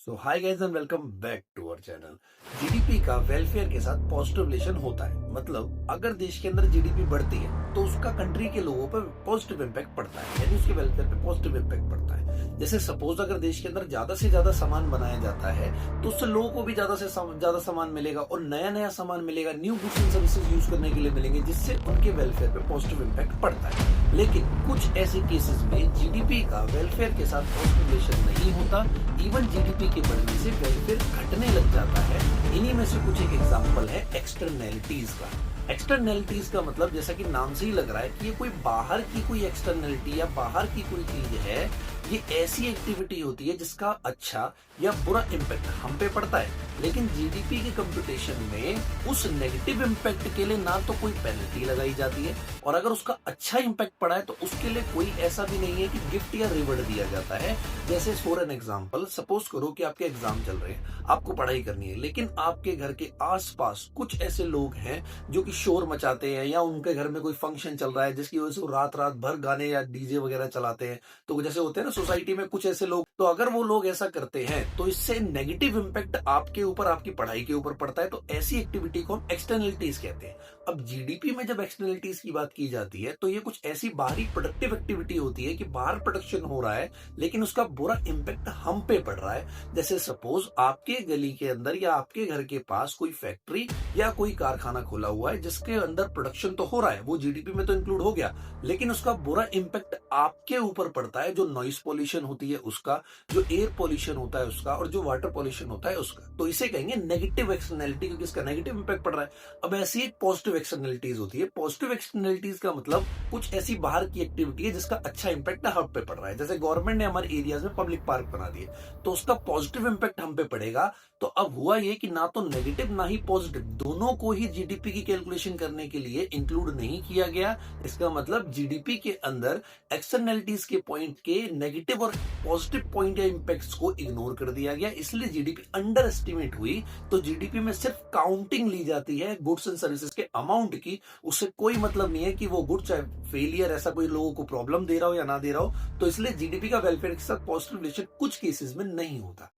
So hi guys and welcome back to our channel. GDP का welfare के साथ positive relation होता है। मतलब अगर देश के अंदर जीडीपी बढ़ती है तो उसका कंट्री के लोगों पर पॉजिटिव इम्पैक्ट पड़ता है, यानी उसके वेलफेयर पे पॉजिटिव इम्पैक्ट पड़ता है। जैसे सपोज अगर देश के अंदर ज्यादा से ज्यादा सामान बनाया जाता है तो उससे लोगों को भी ज्यादा से ज्यादा सामान मिलेगा और नया नया सामान मिलेगा, new goods and services use करने के लिए मिलेंगे, जिससे उनके वेलफेयर पे पॉजिटिव इम्पैक्ट पड़ता है। लेकिन कुछ ऐसे केसेस में जीडीपी का वेलफेयर के साथ पॉजिटिव रिलेशन नहीं होता। इवन जीडीपी के बढ़ने से वेलफेयर घटने लग जाता है। इन्हीं में से कुछ एक एग्जांपल है एक्सटर्नैलिटीज का। एक्सटर्नैलिटीज का मतलब जैसा कि नाम से ही लग रहा है कि ये कोई बाहर की कोई एक्सटर्नैलिटी या बाहर की कोई चीज है। ये ऐसी एक्टिविटी होती है जिसका अच्छा या बुरा इम्पैक्ट हम पे पड़ता है, लेकिन जीडीपी के कंप्यूटेशन में उस नेगेटिव इम्पैक्ट के लिए ना तो कोई पेनल्टी लगाई जाती है, और अगर उसका अच्छा इम्पैक्ट पड़ा है तो उसके लिए कोई ऐसा भी नहीं है कि गिफ्ट या रिवॉर्ड दिया जाता है। जैसे फॉर एन एग्जाम्पल, सपोज करो कि आपके एग्जाम चल रहे हैं, आपको पढ़ाई करनी है, लेकिन आपके घर के आसपास कुछ ऐसे लोग हैं जो कि शोर मचाते हैं, या उनके घर में कोई फंक्शन चल रहा है जिसकी वजह से वो रात रात भर गाने या डीजे वगैरह चलाते हैं। तो जैसे होते हैं ना सोसाइटी में कुछ ऐसे लोग, तो अगर वो लोग ऐसा करते हैं तो इससे नेगेटिव इम्पैक्ट आपके ऊपर, आपकी पढ़ाई के ऊपर पड़ता है। तो ऐसी एक्टिविटी को हम एक्सटर्नलिटीज कहते हैं। अब जीडीपी में जब एक्सटर्नलिटीज की बात की जाती है तो ये कुछ ऐसी बाहरी प्रोडक्टिव एक्टिविटी होती है कि बाहर प्रोडक्शन हो रहा है लेकिन उसका बुरा इम्पैक्ट हम पे पड़ रहा है। जैसे सपोज आपके गली के अंदर या आपके घर के पास कोई फैक्ट्री या कोई कारखाना खोला हुआ है जिसके अंदर प्रोडक्शन तो हो रहा है, वो जीडीपी में तो इंक्लूड हो गया, लेकिन उसका बुरा इम्पैक्ट आपके ऊपर पड़ता है। जो नॉइस पॉल्यूशन होती है उसका, जो एयर पॉल्यूशन होता है उसका, और जो वाटर पॉल्यूशन होता है उसका, तो इसे कहेंगे नेगेटिव एक्सटर्नैलिटी, क्योंकि इसका नेगेटिव इम्पैक्ट पड़ रहा है। अब ऐसी एक पॉजिटिव एक्सटर्नैलिटीज होती है। पॉजिटिव एक्सटर्नैलिटीज का मतलब कुछ ऐसी बाहर की एक्टिविटी है जिसका अच्छा इम्पैक्ट हम पे पड़ रहा है। जैसे गवर्नमेंट ने हमारे एरियाज में पब्लिक पार्क बना दिए तो उसका पॉजिटिव इम्पैक्ट हम पे पड़ेगा। तो अब हुआ ये कि ना तो नेगेटिव ना ही पॉजिटिव, दोनों को ही जीडीपी की कैलकुलेशन करने के लिए इंक्लूड नहीं किया गया। इसका मतलब जीडीपी के अंदर एक्सटर्नैलिटीज के पॉइंट के नेगेटिव और पॉजिटिव पॉइंट या इंपैक्ट्स को इग्नोर कर दिया गया, इसलिए जीडीपी अंडर एस्टिमेट हुई। तो जीडीपी में सिर्फ काउंटिंग ली जाती है गुड्स एंड सर्विसेज के अमाउंट की। उससे कोई मतलब नहीं है कि वो गुड्स चाहे फेलियर, ऐसा कोई लोगों को प्रॉब्लम दे रहा हो या ना दे रहा हो। तो इसलिए जीडीपी का वेलफेयर के साथ पॉजिटिव रिलेशन कुछ केसेस में नहीं होता।